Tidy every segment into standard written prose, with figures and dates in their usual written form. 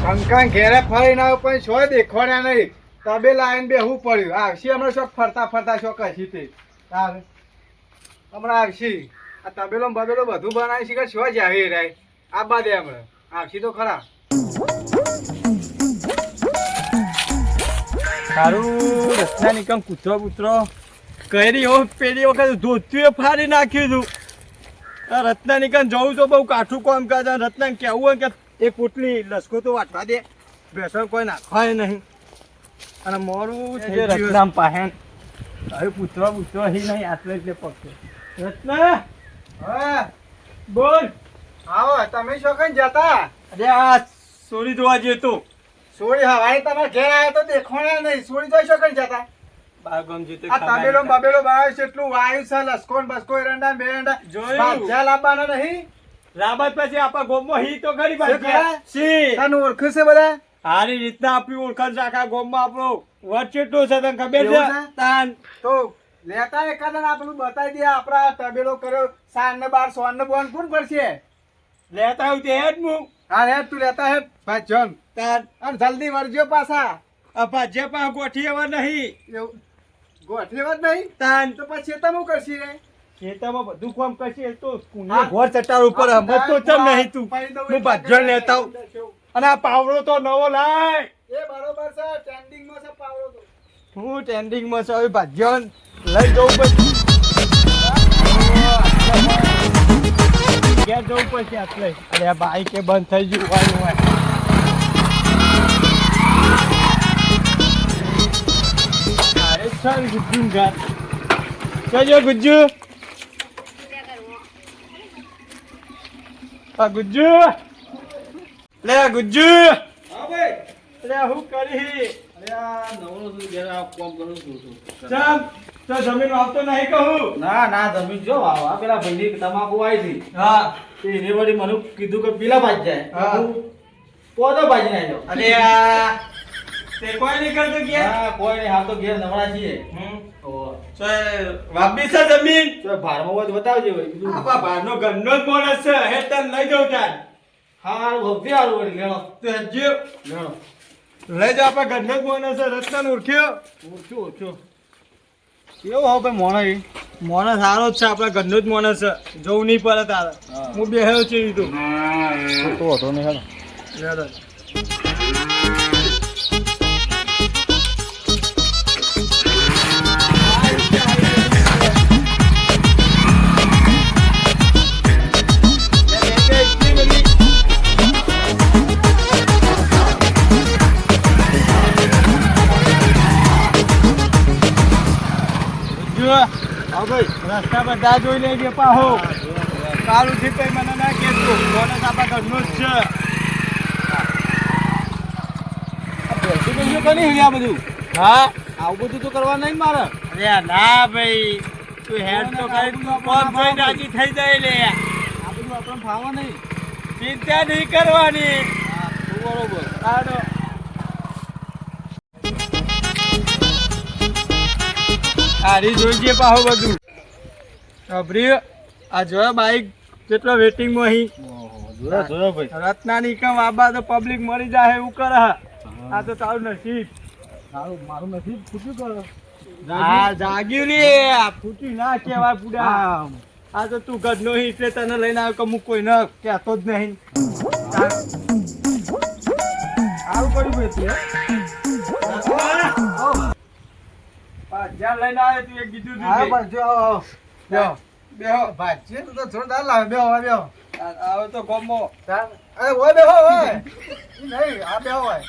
કંકાન ઘેરે ફરીને આવ્યો પણ શોય દેખવાડ્યા નહીં. તબેલા આવીને બેહવું પડ્યું. આવશે હમણાં શોખ ફરતા શોખ હશી તે તારે હમણાં આવશે. આ તબેલો બબેલો બધું બનાવી છે કે શો જ આવી રહે આ બાદે હમણાં આવશે તો ખરા. સારું રસ્તા નીકળ કૂતરો કરી હો પેલી વખત ધોતીએ ફાડી નાખ્યું હતું. રત્ના નીકળ જવું તો બહુ કાઠું કામ કરે. રત્ના કેવું હોય કે એ પોટલી લસકો તો વાટવા દે, ભેસણ કોઈ નાખવાય નહીં. અને મોરું છે રત્નામ પાહેન હવે પૂતરો હી નહીં આટલે એટલે પકડે. રત્ના હા બોલ. આવો તમે શોખન જતા અરે આ સોરી જોવા જતો. સોળી હવાઈ તમારે ઘેર આવ્યા તો દેખવાડ્યા નહીં. સોળી જોઈ શોખન જતા. બાગમ જતો આ તબેલો બબેલો બનાવ્યો છે એટલું વાયુ છે. લસકો ને બસકો એરંડા બેરંડા જોયું. ભાજ્યા લાવવાના નહીં. રાબત પછી આપણા ગોમમાં હી તો ખરી છે ખરા? ભાઈ સી તને ઓળખે છે બધા? સારી રીતના આપણી ઓળખાણ છે આખા ગોમમાં. આપણો વટ કેટલો છે તને ખબર એવું છે? છે? તાન તો લેતા એકાદા ને આપણું બતાવી દે. આપડા તબેલો કર્યો સાંજ ને બાર સોન ને બોન કોણ પડશે? લેતા આવું તે હેડ હું હા હેડ તું લેતા હેડ ભાઈ જોન તાન અને જલ્દી વળજો પાછા. આ ભાજ્યા પા ગોઠી એવા નહીં. એવું ગોઠવી જ નહીં તાન તો પછી તમે કરશી રે? ખેતરમાં બધું કામ કરશે એ તો કુંડે ઘોર ચટાર ઉપર હમત તો ચમ નહીં તું. હું ભાજ્યો લેતા આવું. અને આ પાવડો તો નવો લાય. એ બરોબર છે. ટ્રેન્ડિંગ માં છે પાવડો તો. હું ટ્રેન્ડિંગમાં છે હવે ભાજ્યો લઈ જવું પછી ઘેર જવું પડશે આટલે. અરે આ બાઈક એ બંધ થઈ ગયું હોય. અરે ચાલ ગુજ્જુ ઘર કજો ગુજ્જુ. આ ગુજ્જુ લે ગુજ્જુ. હા ભાઈ. લે હું કરી અરે આ નવરો છું ઘેર આ કામ કરું છું. ચાલ તો જમીન વાવતો નહીં કહું. ના જમીન જો વાવા પેલા ભાઈની તમાકુ આવી હતી હા એને વળી મને કીધું કે પેલા ભાજ જાય હા. હું પોતો ભાજી નાખ્યો. અરે આ તે કોઈ નહીં કરતું કે હા કોઈ નહીં હાલ તો ઘેર નવરા છીએ. વાપી છે જમીન. તો ભારમાં હોય તો બતાવજે ભાઈ બીજું. આપા બહારનો ઘરનો જ બોનસ છે. હે તને લઈ જાઉં તાર. હારું ભક્તિ હારું વળી લેણો તો હજી લેણો લઈ જાઓ. આપણા ઘરનો જ બોનસ છે. રત્ન ઓળખ્યો ઓછો કેવો હો ભાઈ મોણો એ મોનસ સારો જ છે. આપણા ઘરનો જ મોનસ છે. જવું નહીં પડે તારે. હા. હું બેહ્યો છે ઈ તો તો હતો નહીં હેલો લેડો. હા ભાઈ રસ્તા બધા જોઈ લેજે પાહો. કાલ ઉઠી કઈ મને ના કહેતો. બોનસ આપણા ઘરનો જ છે. બેસી કરી આ બધું હા આવું બધું તો કરવા નહીં મારે. અરે ના ભાઈ તું હેડ તો કરી તું કોમ જોઈ રાજી થઈ જાય લે. આ બધું આપણને ફાવા નહીં. ચિંતા નહીં કરવાની. હા તો બરોબર. આનો આરી જોઈજે પાહો બધું. અભરી આ જોયા બાઈક કેટલો વેટિંગમાં અહીં. જોયો ભાઈ રત્નાની કમ આબા તો પબ્લિક મરી જાય એવું કરે. આ તો તારું નસીબ. મારું નસીબ ફૂટ્યું કરો. આ જાગ્યું રે. આ ફૂટી ના કહેવાય પૂડા. આ તો તું ઘરનો હી એટલે તને લઈને આવ્યો કે હું કોઈ ન કહેતો જ નહીં. સારું કર્યું ભાઈ તું. જ્યાં લઈને આવ્યો તું એ કીધું હા તું. ભાઈ જો બેહો. બેહો ભાઈ છે તું તો જોરદાર લાવે. બેહો હવે બેહો. આવે તો ગમો. અરે ઓય બેહો ઓય. ઈ નહીં આ બેહો હોય.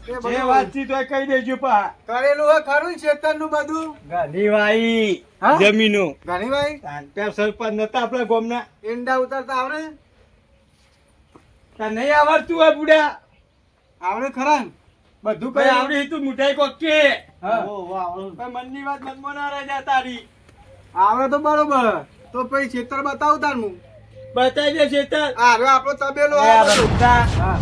એ જે બધું વાતચીત હોય કહી દેજો પા. કરેલું હોય ખરું ચેતન નું બધું. ગાંધી વાઈ હા? જમીનો. ઘણી ભાઈ ત્યાં સરપંચ નતા આપણા ગામના. ઈંડા ઉતારતા આવડે? તાર નહીં આવડતું હોય બુડા. આવડે ખરા ને? બધું ભાઈ કરી આવડી તું મીઠાઈ કોક કે. હા. ભાઈ મનની વાત મનમાં ના રહી જા તારી. આવડે તો બરોબર. તો પછી ખેતર બતાવું તાર હું. બતાવી દે ચેતર. આ હવે આપણો તબેલો એ આ આવ્યો. બધા હા.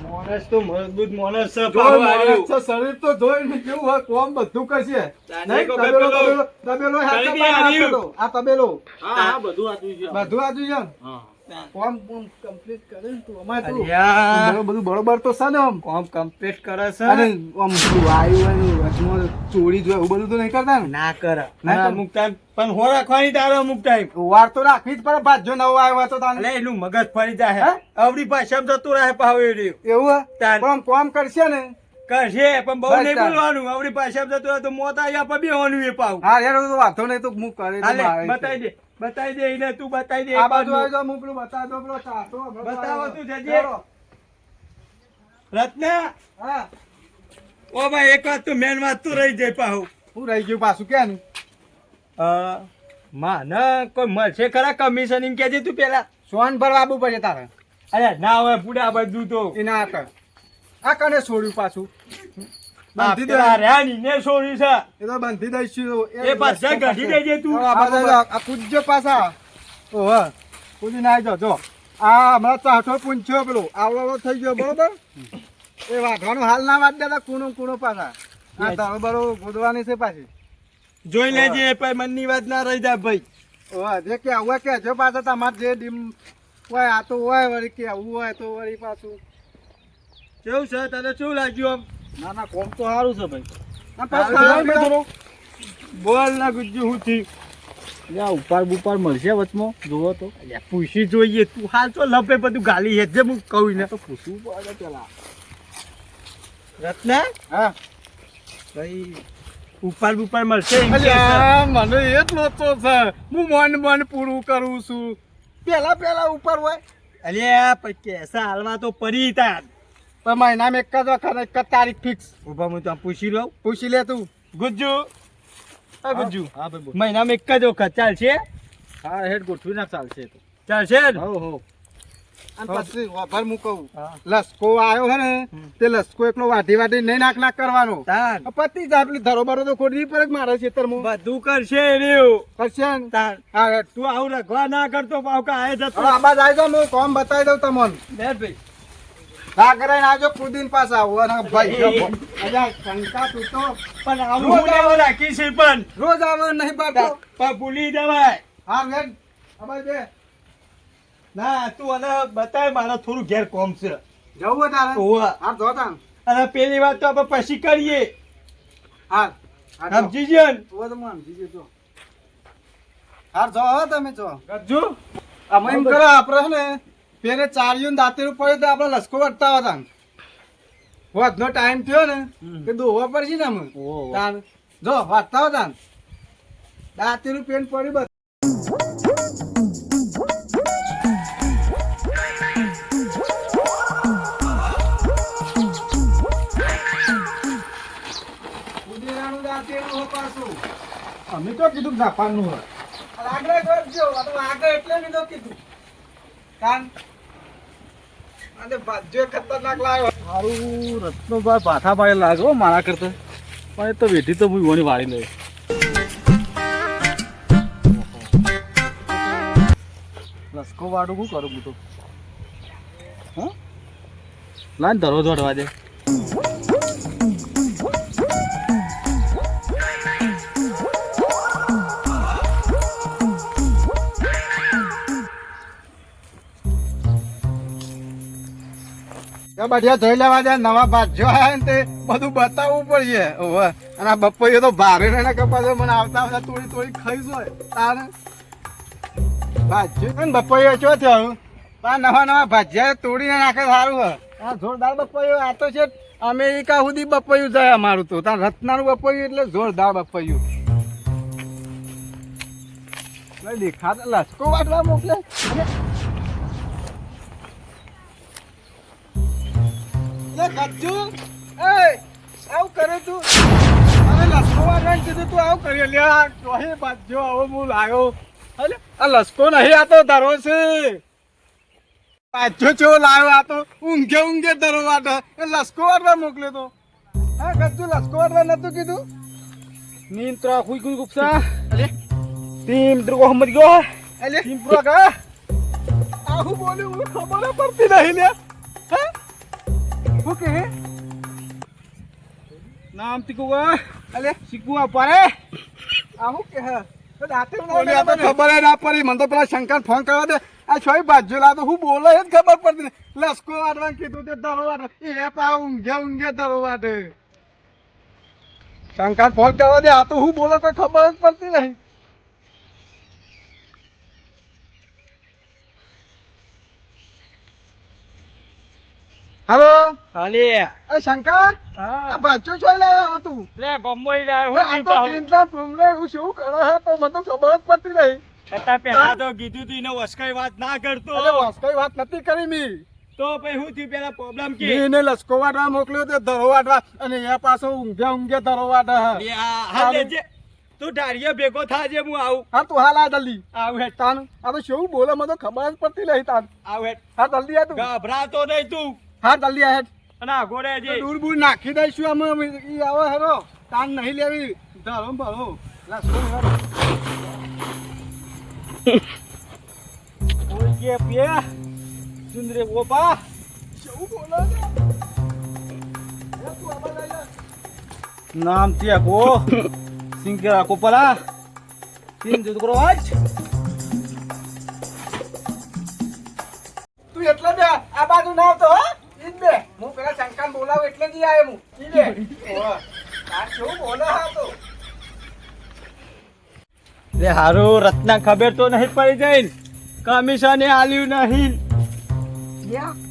માણસ તો મજબૂત માણસ છે. જો પાછું માણસ આવ્યું. છે, શરીર તો જોઈને કેવું હોય કોમ બધું કરશે. તાને નહીં, કોઈ તબેલો પેલો તબેલો કરી હાથમાં દે આપેલો. આવ્યું. આ તબેલો હા બધું આતું છે. બધું આજુ છે ને? હા કોમ કમ્પ્લીટ કરે ને તું અમારે તું અલ્યા. બધું બરોબર તો છે ને આમ કોમ કમ્પ્લીટ કરે છે અને આમ પેલું આવ્યું હોય ને વચમાં ચોરી જોય એવું બધું તો નહીં કરતા ને ના કરે ના કરે. અમુક ટાઈમ પણ હો રાખવાની તારો અમુક ટાઈમ વાર તો રાખવી જ પડે ભાજો નવો આવ્યો હોય તો તાને એટલે એનું મગજ ફરી જાય હે? અવળી ભાષામાં જતું રહે પાવ એ એવું હે? તાન. પણ આમ કોમ કરશે ને કરશે પણ બહુ બસ નહીં તાન. બોલવાનું અવળી ભાષામાં જતું રહે તો મોત આવ્યા પર બેવાનું એ પાવ હા યાર તો વાંધો નહીં તો હું કરે તો હાલે મારે છે. બતાવી દે એને તું બતાવી દે આ એક બાજુ બાજુ. આવી જાઓ, હું પેલું બતાવી દઉં, પેલો ચાસો હમણાં બતાવો આવ્યો. તું જજે. ચાલો. રત્ના હા ઓ ભાઈ એક વાત તો મેન વાત તો રહી જાય પાહુ હું રહી ગયું પાછું ક્યાં ને માને કોઈ મળશે ખરા કમિશન એમ કેજે તું પેલા સોન ભરવા આવવું પડે તારે અરે ના હોય બુડા બધું તો એના આગળ આ કને છોડ્યું પાછું આ બંધી દે પેલા રહ્યા ને છોડ્યું છે એ તો બંધી દઈશું એ પાછા કાઢી દેજે તું. આ બાજુ જો, આ કૂદજો પાછા ઓહો કૂદી ના જો જો આ હમણાં ચાઠો પૂંછ્યો પેલો આવડો થઈ ગયો બરોબર એ વાઢવાનું હાલ ના વાટ દેતા કૂણો પાછા આ તારો બરો ગોદવાની છે પાછી જોઈ લેજે ભાઈ મનની વાત ના રહી જાય ભાઈ ઓહો જે કે આવું કે જો પાછા તમારે જે ડીમ હોય આ તો હોય વળી કે આવું હોય તો વળી પાછું કેવું છે તને શું લાગ્યું આમ ના ના કોમ તો સારું છે ભાઈ ના સારું પાછું છે, ખાવા મેં બોલ ના ગુજ્જુ હું થી ઉપર બુપાર મળશે વચમાં જોવો તો અલ્યા પૂછી જોઈએ તું હાલ તો લપે બધું ગાલી હેજે હું કહું ને તો પૂછવું પડે પેલા રત્ના હા ભાઈ ઉપર બુપાર મળશે એમ કે છે. અલ્યા મને એટલો તો છે હું મન પૂરું કરું છું પેલા ઉપર હોય અલ્યા પછી કેસા હાલવા તો પડી તાર પણ મહિનામાં એક જ વખત એક જ તારીખ ફિક્સ ઉભા હું તો પૂછી લઉં પૂછી લે તું ગુજ્જુ આ ગુજ્જુ હા ભાઈ બોલ. મહિનામાં એક જ વખત ચાલશે હા હેડ ગોઠવી નાખ ચાલશે તો ચાલશે ને હો હો અને પછી વભર હું કહું હા. લસકો આવ્યો હે ને તે લસકો એકલો વાઢી નહીં નાક કરવાનો તાન પતિ જ આપલી ધરો બરો તો ખોડી પર જ મારે ખેતરમાં બધું કરશે રહ્યું કરશે ને તાન હા હેડ. તું આવું રખવા ના કરતો પાવકા આય જતો હવે આબાદ આવી જાઓ હું કોમ બતાવી દઉં તમને બેઠ ભાઈ ના કરાઈને આવજો કુદીન પાછા આવો અને ભાઈ અલ્યા શંકા તું તો પણ આવું હું લેવા રાખી છે પણ રોજ આવે નહીં બાતો પણ ભૂલી જવાય હા હેડ આબાદ બે ના તું અને બતાય મારે થોડું ઘેર કોમ છે જવું હોય તારે ઓવા હા જો તાન અને પેલી વાત તો આપણે પછી કરીએ હા હા જો. સમજી ગયો ને? ઓ તો હું સમજી ગયો. હાર જો હવે તમે જો ગજ્જુ અમે એમ કરો આપણે છે ને પેલે ચાર્યું દાંતેરું પડે તો આપણે લસકો વટતા હતા વધનો ટાઈમ થયો ને કે દોવા પડશે ને અમે ઓહો. તાન જો વાટતા હતા દાંતેરું પેન પડ્યું બધું ઉદીરાનું દાંતેરું હો પાછું. અમે તો કીધું નાખવાનું હોય આગળ કરજો આ તો આગળ એટલે મેં તો કીધું કાન અને ભાજ્યો ખતરનાક લાગ્યો મારું રત્નભાઈ પાથાભાઈ લાગો મારા કરતા પણ એ તો વેઠી તો હું ઈવોની વાળી લઈ લસકો વાળું શું કરું હું તો હા લાઈન ધરો ધોડવા દે બધા જોઈ લેવા જાય નવા ભાજ્યો આવ્યા ને તે બધું બતાવવું પડશે ઓવે. અને આ બપોઈએ તો ભારે ને કપાસ મને આવતા આવતા થોડી ખાઈ હોય તારે ભાજ્યો ને બપોઈએ ચો થયો આ નવા ભાજ્યા તોડીને નાખે સારું હોય આ જોરદાર બપોયું આ તો છે અમેરિકા સુધી બપોયું જાય અમારું તો ત્યાં રત્નાનું બપોયું એટલે જોરદાર બપોયું દેખાતા લસકો વાટવા મોકલે અરે લે ગજ્જુ એ આવું કરે તું અરે લસકો વાળવાને કીધું તું આવું કરી લે આ તોહી બાજ્યો આવો હું લાવ્યો અલે આ લસકો નહીં આ તો ધરો છે બાજ્યો ચેવો લાવ્યો આ તો ઊંઘે ધરો વાટે એ લસકો વાળવા મોકલ્યો તો હા ગજ્જુ લસકો વાળવા નતું કીધું નીંદ તો ખુઈ ખુઈ ગુપ્સા અરે ટીમ દ્રગો સમજ ગયો અલે ટીમ્પરો કા આવું બોલ્યું ખબર પડતી નહીં લે હા શું કહે નામ તીકુવા અલે શીખવા પારે આવું કે હે તો દાંતે ખબર ના પડી મને તો પેલા શંકર ફોન કરવા દે આ છોય બાજુ લાતો હું બોલે જ ખબર પડતી નહીં. લસકો વાટવાનું કીધું તે ધરો વાટે એ પા ઊંઘે ધરો વાટે. શંકા ફોન કરવા દે આ તો હું બોલે કોઈ ખબર જ પડતી નહીં. હાલો હાલી એ શંકર આ બાજુ છોય લાવ્યો તું લે ગમોઈ લા આ તો ચિંતા તુમને હું શું કરે હે તો મને તો ખબર જ પડતી નહીં. છતાં પેલા તો કીધું તું એને વસકાઈ વાત ના કરતો અરે વાસ્તવિક વાત નથી કરી મી. તો પછી હું થયું પેલા પ્રોબ્લેમ કે એને લસકો વાટવા મોકલ્યો તે ધરો વાટવા અને એ પાછો ઊંઘે ધરો વાટે હે. હા લેજે તું ઢાળીએ ભેગો થાજે હું આવું હા તું હાલ આ જલ્દી આવ હેઠ તાન આ તો શું બોલે મને તો ખબર જ પડતી નહીં તાન. આવ હેઠ હા જલ્દી આ તું ગભરાતો નહીં તું હા જલ્દી આ હેઠ. અને આગોડે જે દૂર બૂર નાખી દઈશું અમે ઈ આવે હેરો તાન નહીં લેવી ધરો ભરો લસકો હેરો. ઓકે પે સુંદરે ઓપા શું બોલે છે? એ તું આમાં લઈ લે. નામ ત્યાગો સિંગરા કોપરા સિંગ દુકરો આજ તું એટલે બે આ બાજુ ના આવતો હો ઈ જ બે હું પેલા શંકાને બોલાવું એટલે જ ઈ આયો હું ઈ બે ઓહ તાર શું બોલે હા તો લે હારું રત્ના ખબર તો નહીં પડી જાય કમિશન એ આલ્યું નહીં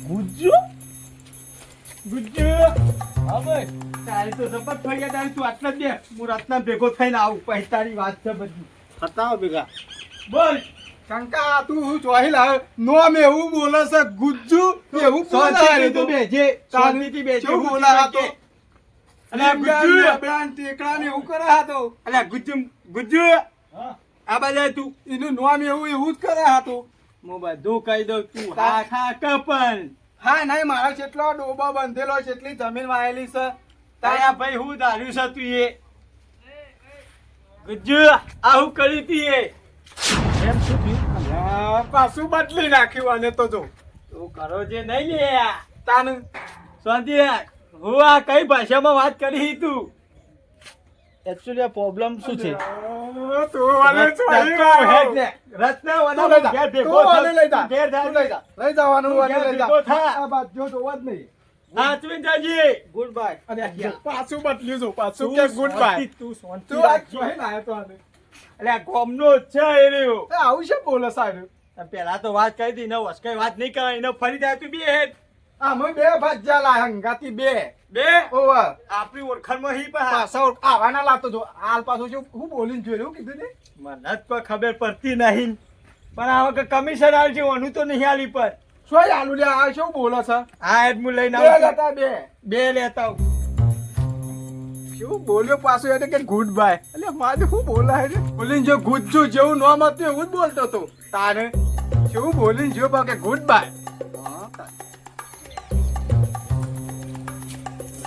ગુજ્જુ ગુજ્જુ હા ભાઈ તારી તો જબર થઈ ગયા તારી તું આટલા જ દે હું રત્ના ભેગો થઈને આવું પછી તારી વાત છે બધી ખતાઓ ભેગા બોલ શંકા તું હું ચોહી લાવ નોમ એવું બોલે છે ગુજ્જુ એવું બોલે શાંતિથી તું બેજે શાંતિથી બેજે શું હું બોલે હા તો અલે ગુજ્જુ બ્રાન્ડ ટેકડા ને એવું કરે હા તો અલે ગુજ્જુ આ બાજુ તું એનું નોમ એવું જ કરે હા તો હું બધું કહી દઉં તું હા ખા કપન હા નહીં મારા જેટલો ડોબો બંધેલો છે એટલી જમીન વાયેલી છે તારા ભાઈ હું ધાર્યું છે તું એ ગુજ્જુ આવું કર્યું તું એ એમ શું થયું હા, પાછું બદલી નાખ્યું અને તો જો તું કરો જે નહીં લે તાન શાંતિ રાખ. હું આ કઈ ભાષામાં વાત કરી તું એકચ્યુઅલી આ પ્રોબ્લેમ શું છે તું મને ચોહી લાવ. રત્ના તું લઈ જા. ઘેર ભેગો તું થા. મને લઈ જા. ઘેર તું થા. લઈ જા. લઈ જવાનું તું અને ઘેર લઈ જા. ભેગો થા. આ બાદ જો જોવા જ નહીં. હાચવીને જાજે. ગુડ બાય અને આ પાછું બદલ્યું છું. પાછું કે ગુડ બાય. તું શાંતિ તું આ રાખજે. ચોહી લાવ્યો તો આને. એટલે આ ગોમનો જ છે એ રહ્યો. એ આવું છે બોલે સાહેબ. પેલા તો વાત કરી હતી ને વસકાઈ વાત નહીં કરાય એને ફરી જાય તું બે હેડ આમાં બે ભાજ્યા લાયા હંગાતી બે. બે ઓવા. આપણી ઓળખાણમાં હી પણ પાછા આવાના લાવતો જો. હાલ પાછું શું હું બોલીને જોયું એવું કીધું ને? મને જ કોઈ ખબર પડતી નહીં પણ આ વખત કમિશન આવશે ઓનું તો નહીં આલી પર શું આલુ લે આ શું બોલે છે? આ હેડ હું લઈને બે આવું લેતા બે. બે લેતા આવું. શું બોલ્યો પાછું એટલે કે ગુડ બાય એટલે મારે શું બોલા હે બોલીને જો ગુજ્જુ જેવું નામ હતું એવું જ બોલતો હતો તારે શું બોલીને જો કે ગુડ બાય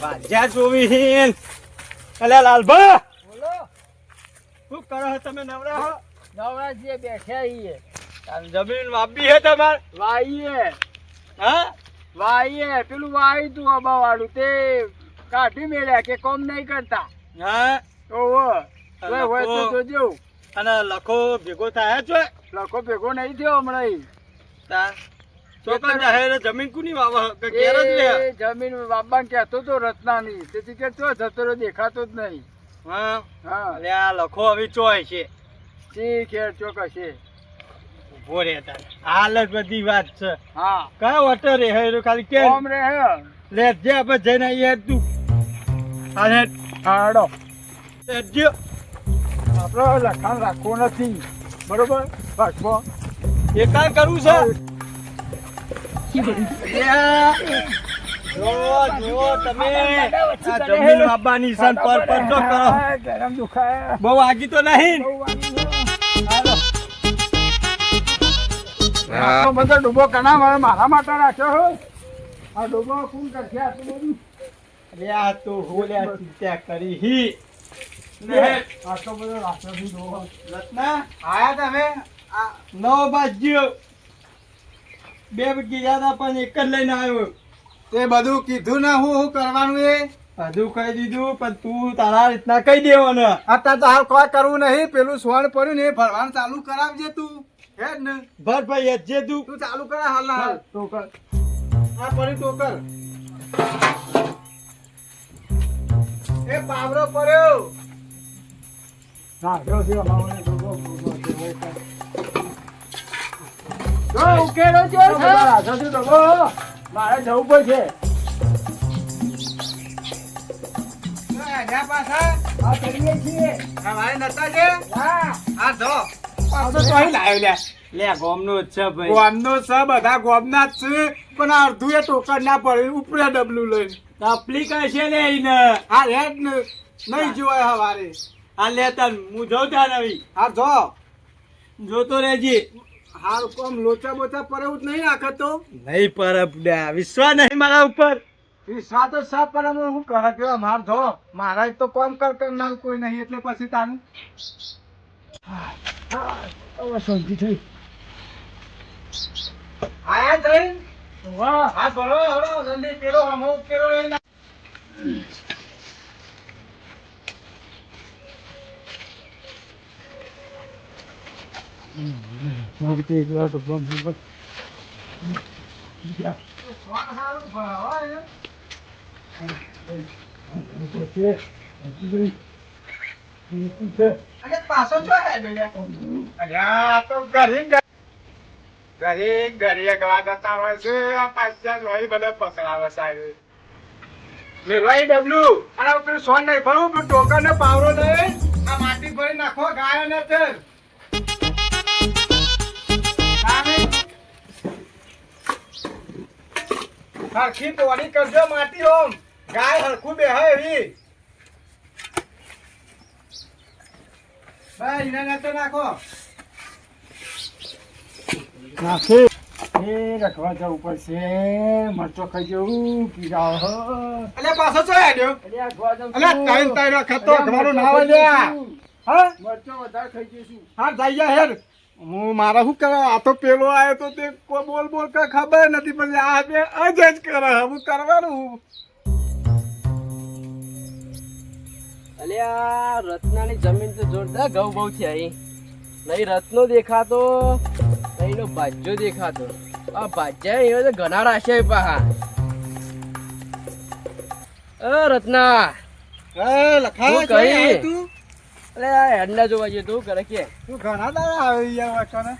બાજા જોવી હિન અલ્યા લાલભા બોલો શું કરો છો તમે નવરા હો નવરાજીએ બેઠા છીએ તારી જમીન વાપી હે તમાર વાઈએ હા વાઈએ પેલું વાઈ તું આબા વાળું તે કાઢી મેળ્યા કે કોમ નહીં કરતા હા ઓહો તોય હોય તો લખો. જોજો અને લખો ભેગો થાય છો લખો ભેગો નહીં થયો હમણાં ઈ. તા ચોકન જાહેર જમીન કુની વાવા કે ઘેર જ લે એ જમીન બાબાને કહેતો તો રત્નાની તેથી કે ચો જતો રહ્યો દેખાતો જ નહીં હા હા અરે આ લખો હવે ચોય છે ઠીક છે ચોક્કસ છે ઉભો રે તાર હાલ જ બધી વાત છે હા કયો વટર રે હે ખાલી કે કોમ રે હે લે જે આપણે જઈને આવીએ તું હાલે હાડો લેજો આપણે લખાણ રાખવું નથી બરોબર રાખવો એકાંત કરવું છે જો તમે આ જમીન બાબાની સન પર તો કરો ગરમ દુખાય બહુ આગી તો નહીં આટલો બધો ડૂબો કના મારા માટે રાખ્યો હો આ ડૂબો કોણ કરશે આટલું બધું અરે આ તો હોલ્યા ચિંતા કરી હી ને આટલો બધો રાખ્યો છે ડૂબો રત્ના આયા તમે આ 9 વાગ્યો 2 વાગ્યા હતા પણ એક જ લઈને આવ્યો તે બધું કીધું ને હું કરવાનું એ બધું કહી દીધું પણ તું તારા રીતના કહી દેવાનું અત્યારે તો હાલ કોઈ કરવું નહીં પેલું સોણ પડ્યું ને એ ભરવાનું ચાલુ કરાવજે તું હેડ ને ભર ભાઈ હેડ જે તું તું ચાલુ કર હાલ ના હાલ ટોકર આ પડી ટોકર એ પાવરો પડ્યો હા જો જો માવને જો ઉકેલો જો છે. મારે જવું પડશે આજા પાછા આ કરીએ છીએ. આ મારે નતા છે હા આ ધો પાછો તો અહીં લાવ્યો લે ગોમનો જ છે ભાઈ ગોમનો છે બધા ગોમના જ છે પણ આ અડધું એ ટોકર ના પડે ઉપરે ડબલું લઈને તપલી કશે લે ઈને આ હેડ ને નહીં જોવાય હવારે આ લે તન હું જોઉં ત્યાં નવી હા જો જોતો રહેજે હારું કોમ લોચા બોચા પર એવું જ નહીં નાખતો નહીં પરબડ્યા વિશ્વાસ નહીં મારા ઉપર વિશ્વા તો સા પર અમે શું કરે કે માર ધો મારા તો કોમ કર ના કોઈ નહીં એટલે પછી તાનું હવે શાંતિ થઈ આયા જઈ વાહ હા ભરો હરો જલ્દી પેલો હમો પેલો લઈને મોગતી એક વાર તો બમ બમ હારું ભરાવા અરે પાછો છો હે બેયા અલ્યા તો ઘરે ગવા જતા હોય છે આ પાછા જોઈ બધા પકડાવે સાહેબ મેલવાઈ ડબલું અને પેલું સોન નહીં ભરવું પણ ટોકર ને પાવરો નહીં આ માટી ભરી નાખો ગાય ને તેલ હરખી તોડી કરજો માટી ઓમ ગાય હરખું બેહે એવી ભાઈ એને તો નાખો નાખે એ રખવા જવું પડશે મરચો ખાઈ જવું પીડા અલે પાછો છો હેડ્યો અલ્યા ગવા જવું અલે ટાઈમ ટાઈમ ખતો ઘરનું ના હોય લ્યા હા મરચો વધારે ખાઈ જઈશું હા જઈ જા હેડ હું મારા શું કરે આ તો પેલો આવ્યો તો તે કોઈ બોલ બોલ કઈ ખબર નથી પછી આ બે અજ જ કરે હું કરવાનું અલ્યા રત્નાની જમીન તો જોરદાર ઘઉં બહુ છે અહીં નહીં રત્નો દેખાતો નહીં એનો ભાજ્યો દેખાતો આ ભાજ્યા એનો તો ઘણા રાશે પાહા રત્ના એ લખાય હું છે કહી? આ તું અલે હેડના જોવા જઈએ તું કરે કે તું ઘણા દાડા આવી યાર વાંચવાને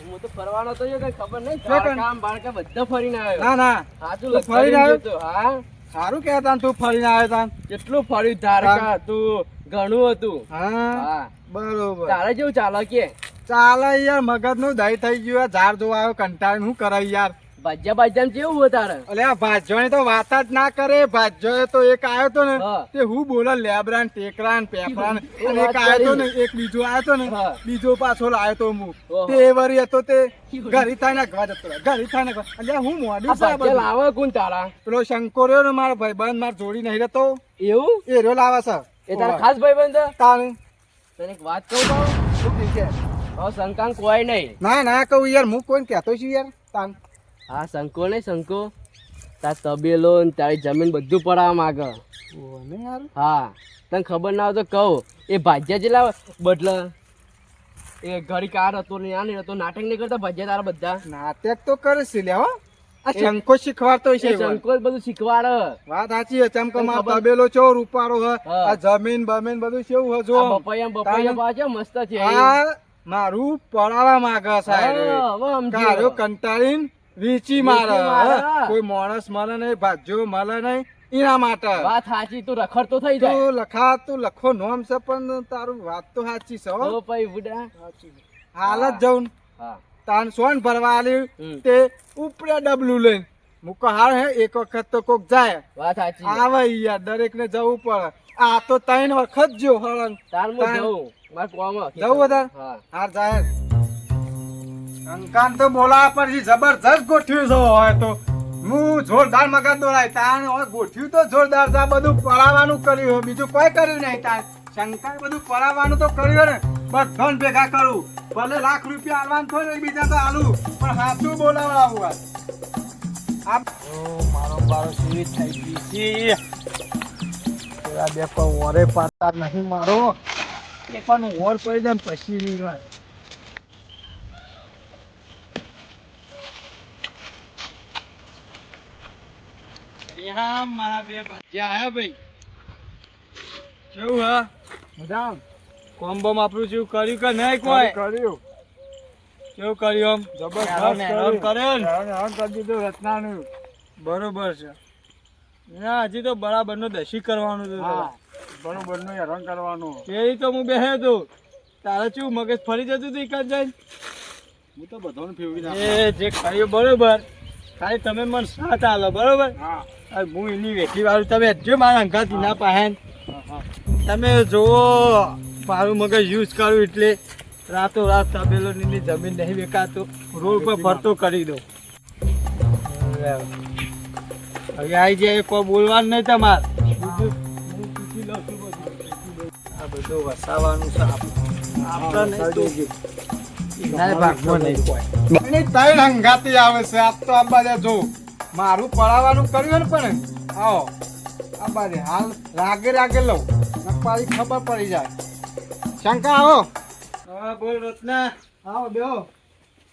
હું તો ફરવાનો તો કઈ ખબર નહીં શું કર? કામ બાળકા બધા ફરીને આવ્યો ના ના સાચું તું ફરીને આવ્યો? લખાઈ ગયું હા સારું કહેતા તું ફરીને આવ્યો તા કેટલું ફર્યું ધારકા હતું ઘણું હતું હા હા બરોબર તારે જેવું ચાલે કે ચાલે યાર મગજ નું દહીં થઈ ગયું આ ઝાડ જોવા આવ્યો કંટાળી શું કરાય યાર ભાજ્યા ભાજ્યા કેવું હોય તારે અલે આ ભાજ્યોની તો વાત જ ના કરે ભાજ્યો તો એક આવ્યો તો ને હા. તે હું બોલે લેબરા ને ટેકરા ને પેપરા ને એ અને એક વાત આવ્યો તો ને કરી. એક બીજો આવ્યો તો ને હા. બીજો પાછો લાવ્યો તો હું ઓહો. તે વરી હતો તે ઘરી થાય ને ઘવા જતો રહ્યો. ઘરી થાય ને ઘવા. અલ્યા હું મોડું આ છે આ ભાજ્યા બધું. લાવે કોણ તારા પેલો શંકો રહ્યો ને મારો ભાઈબંધ માર જોડી નહીં રહેતો એવું એ રહ્યો લાવે છે એ તારા ખાસ ભાઈબંધ છે? તાને તને એક વાત કહું તો શું કહે છે? હવે શંકાંક કોઈ નહીં ના ના કહું યાર હું કોઈને કહેતો છું યાર તાન હા શંકો નહીં શંકો તાર તબેલો ને તારી જમીન બધું પડાવવા માંગે ઓને યાર હા તને ખબર ના હોય તો કહું એ ભાજ્યા જેટલા બદલે એ ઘડી કાર હતો ને આ નહીં હતો નાટક નહીં કરતા ભાજ્યા તારા બધા નાટક તો કરે છે લે હો આ શંકો શીખવાડતો છે એ શંકો જ બધું શીખવાડે વાત સાચી છે ચમકો માર ખબર? તબેલો ચો રૂપારો હ હા. આ જમીન બમીન બધું કેવું હ જો આ બપૈયા પાછા મસ્ત છે આ મારું પડાવા માંગે હા, સાહેબ હવે સમજ્યો. કારો કંટાળીને વીચી મારે મારે. હા. કોઈ માણસ મળે નહીં ભાજ્યો મળે નહીં એના માટે વાત સાચી તું રખડતો થઈ જાય તું લખા તું લખો નોમ છે પણ તારું વાત તો સાચી છે હો. તો પછી બુડા હાલ જ જઉં હા તાન સોન ભરવા આલ્યું હમ. તે ઉપરે ડબલું લઈને મૂકો હાર હે એક વખત તો કોક જાય વાત સાચી આવે યાર દરેક ને જવું પડે આ તો 3 વખત જો હળંગ તાર હું તાર. જઉં માર કોમ જવું વધારે હા હાર જાય અંકાન તો બોલાવા પરથી જબરજસ્ત ગોઠવ્યું છે હોય તો હું જોરદાર મગજ દોડાય તાણ હવે ગોઠવ્યું તો જોરદાર છે આ બધું પડાવવાનું કર્યું હોય, બીજું કોઈ કર્યું નહીં તાર શંકા બધું પડાવવાનું તો કર્યું ને બધાને ભેગા કરું ભલે લાખ રૂપિયા આલવાનું થોડું બીજા તો આલું પણ હાથું બોલાવડાવું આ મારો બારો સીવી થઈ ગઈ છે પેલા બે પણ ઓરે પાડતા નહીં મારો એક પણ ઓર પડી જાય ને પછી નહીં હોય હા મારા બે ભાજ્યા આયા ભાઈ કેવું હા મજા કોમ્બો આપણું જેવું કર્યું કે નહીં કોઈ કર્યું કેવું કર્યું આમ જબરદસ્ત કર્યો ને કરી દીધું રત્નાનું. બરોબર છે ના હજી તો બરાબર નો દશી કરવાનું છે હા બરોબર નું હેરાન કરવાનું. એ તો હું બેહે તો તારે શું મગજ ફરી જતું હતું એક જ જઈને હું તો બધાને ફેરવી નાખું. એ જે કર્યું બરોબર ખાલી તમે મને સાથ આલો બરોબર હા હવે હું એની વેઠી વાળું તમે જો મારા અંગાથી ના પાહેન હા તમે જુઓ મારું મગજ યુઝ કરું એટલે રાતો રાત તબેલો ની જમીન નહીં વેચાતો રોડ પર ફરતો કરી દો હવે આવી જાય કોઈ બોલવાનું નહીં તમારે બીજું હું પૂછી લઉં છું બધું આ બધું વસાવાનું છે આપણે નહીં તો એના ભાગમાં નહીં કોઈ એની ત્રણ હંગાતી આવે છે આપ તો આ બાજુ જો મારું પડાવવાનું કર્યું ને પણ આવો આ બાજુ હાલ રાગે રાગે લઉં નપારી ખબર પડી જાય. શંકા આવો હા બોલ રત્ના આવો બેહો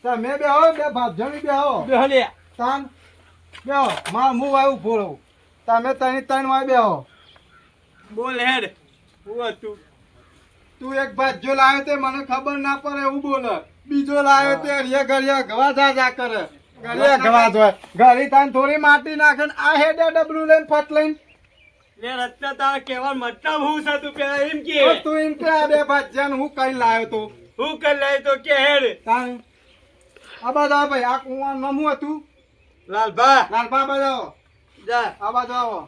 તમે બેહો બે ભાજણી બેહો બેહો લે તાન બેહો માર હું વાયું ફોડું તમે ત્રણ વાય બેહો. બોલ હેડ હું હતું તું એક ભાજ્યો લાવ્યો તે મને ખબર ના પડે એવું બોલે બીજો લાવ્યો તે હરિયા ઘરિયા ગવા જા કરે ઘરિયા ગવા જોય ઘરી તાન થોડી માટી નાખે ને આ હેડે ડબલું લઈને ફટ લઈને લે રત્ના તારા કહેવાનો મતલબ હું છે તું પેલા એમ કે તો તું એમ કે આ બે ભાજ્યાને હું કઈ લાવ્યો તો હું કરી લઈ તો કે હેડ તાન આ બાજુ ભાઈ આ કુવાનું નામ શું હતું? લાલભા લાલભા બાજુ આવો. જા આ બાજુ આવો.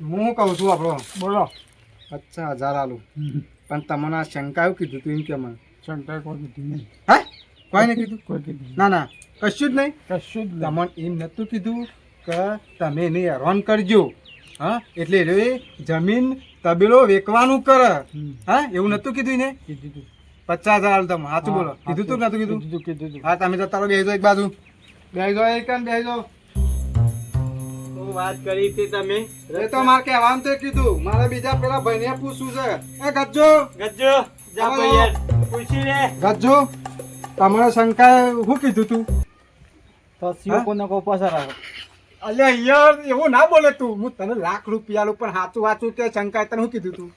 હું કહું છું આપણો બોલો 50,000 આલું પણ તમને આ શંકા એવું કીધું તું એમ કે મને શંકા કોઈ કીધું નહીં. હા કોઈ નહીં કીધું કોઈ કીધું ના ના કશું જ નહીં કશું જ તમને એમ નતું કીધું કે તમે એને હેરાન કરજો હા એટલે એ જમીન તબેલો વેચવાનું કરે હા એવું નતું કીધું ને 50,000 આલું તમે સાચું બોલો કીધું તું નતું કીધું હા તમે જતા રહો બેસજો એક બાજુ બેસજો એક બેસજો હું વાત કરી હતી તમે એ તો મારે કહેવાનું તો કીધું મારે બીજા પેલા ભાઈને પૂછવું છે એ ગજ્જો ગજ્જો જા ભાઈ યાર પૂછી લે ગજ્જો તમારે શંકા શું કીધું તું તો કોને કો પાછા રાખો. અલ્યા યાર એવું ના બોલે તું હું તને લાખ રૂપિયા આલું પણ સાચું વાંચું કે શંકા તને શું કીધું તું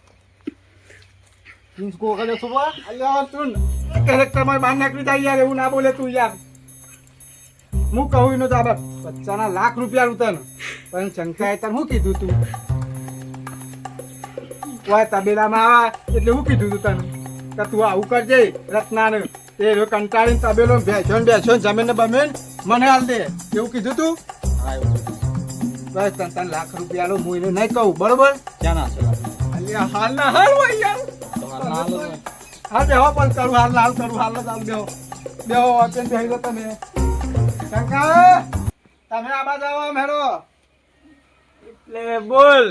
કો કરે સુબા અલ્યા તું કેરેક્ટર માં બહાર નીકળી જાય યાર એવું ના બોલે તું યાર હું કહું એનો જવાબ 50 લાખ રૂપિયા આલું તને પણ શંકાએ તને શું કીધું તું કોઈ તબેલામાં આવે એટલે શું કીધું તું તને કે તું આવું કરજે રત્નાને તે રહ્યો કંટાળીને તબેલો બેસો જમીન ને બમીન મને હાલ દે એવું કીધું તું બસ તને લાખ રૂપિયા આલો હું એને નહીં કહું બરોબર ક્યાં ના છે અલ્યા હાલ ના હાલ હોય યાર હાલ બેહો પણ કરું હાલ હાલ કરું હાલ હાલ બેહો બેહો અત્યારે બેહી ગયો તમે શંકા તમે આ બાજુ આવો મેરો એટલે બોલ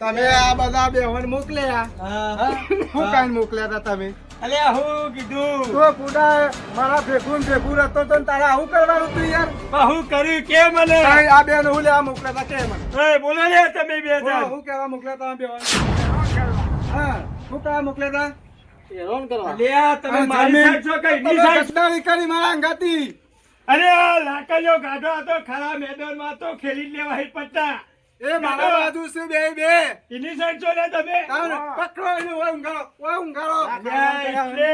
તમે આ બધા બેહોને મોકલ્યા હા શું કાઈ મોકલ્યા હતા તમે અલ્યા હું કીધું તો પૂડા મારા ભેગું હતો તો તારે આવું કરવાનું તું યાર હું કર્યું કે મને તારે આ બેન હું લેવા મોકલ્યા હતા કે મને એ બોલો ને તમે બે જણ હું કેવા મોકલ્યા હતા બેહોને હા હું કેવા મોકલ્યા હતા હેરાન કરવા અલ્યા તમે મારી સાઈડ છો કઈ ની સાઈડ ગદ્દારી કરી મારા અંગાતી અરે આ લાકડીઓ ગાઢો હતો ખરા મેદાનમાં તો ખેલી જ લેવા હિટ પટ્ટા એ મારા બાજુ છે બે એની સાઈડ છો ને તમે પકડો એને ઓય ઊંઘાડો અલ્યા, એટલે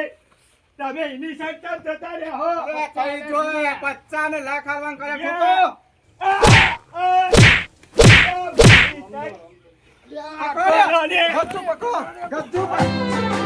તમે એની સાઈડ તરફ જતા રહો એ કઈ જો 50 ને લાખ આલવાન કરે યા. ફોટો પકડો ને. ગચ્ચુ પકડો ગચ્ચુ પકડો